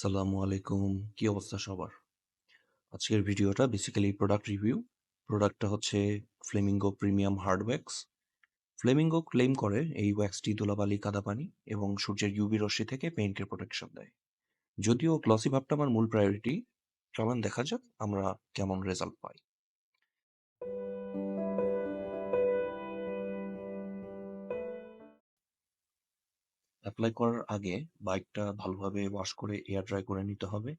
আসসালামু আলাইকুম। কি অবস্থা সবার? আজকের ভিডিওটা বেসিক্যালি প্রোডাক্ট রিভিউ। প্রোডাক্টটা হচ্ছে Flamengo premium hard wax. Flamengo claim করে এই ওয়্যাক্সটি ধুলাবালি, কাদা পানি এবং সূর্যের ইউভি রশ্মি থেকে পেইন্টের প্রোটেকশন দেয়। যদিও গ্লসি ভাবটা আমার মূল প্রায়োরিটি, চলেন দেখা যাক আমরা কেমন রেজাল্ট পাই। অ্যাপ্লাই করার আগে বাইকটা ভালোভাবে ওয়াশ করে এয়ার ড্রাই করে নিতে হবে,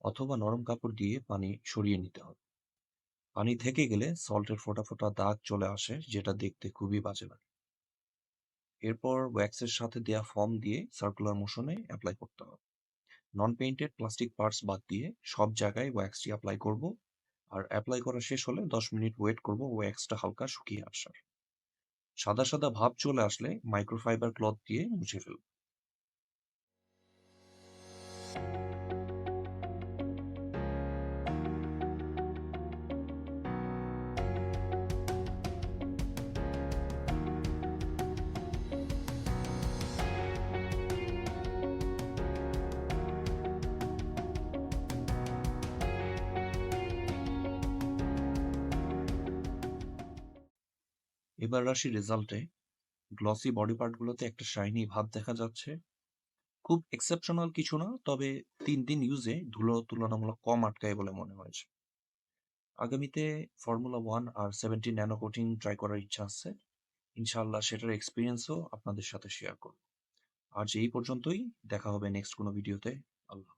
অথবা নরম কাপড় দিয়ে পানি সরিয়ে নিতে হবে। পানি থেকে গেলে সল্টের ফোঁটা ফোঁটা দাগ চলে আসে, যেটা দেখতে খুবই বাজে লাগে। এরপর ওয়্যাক্সের সাথে দেয়া ফোম দিয়ে সার্কুলার মোশনে অ্যাপ্লাই করতে হবে। নন পেইন্টেড প্লাস্টিক পার্টস বাদ দিয়ে সব জায়গায় ওয়্যাক্সটি অ্যাপ্লাই করব। আর অ্যাপ্লাই করা শেষ হলে 10 মিনিট ওয়েট করব ওয়্যাক্সটা হালকা শুকিয়ে আসার। সাদা সাদা ভাব চলে আসলে মাইক্রোফাইবার ক্লথ দিয়ে মুছে ফেলব। এবার আসি রেজাল্টে। গ্লসি বডি পার্টগুলোতে একটা শাইনি ভাব দেখা যাচ্ছে। খুব এক্সেপশনাল কিছু না, তবে 3 দিন ইউজে ধুলো তুলনামূলক কম আটকায় বলে মনে হয়েছে। আগামীতে ফর্মুলা 1 আর 70 ন্যানো কোটিং ট্রাই করার ইচ্ছা আছে। ইনশাআল্লাহ সেটার এক্সপেরিয়েন্সও আপনাদের সাথে শেয়ার করব। আজ এই পর্যন্তই। দেখা হবে নেক্সট কোনো ভিডিওতে। আল্লাহ।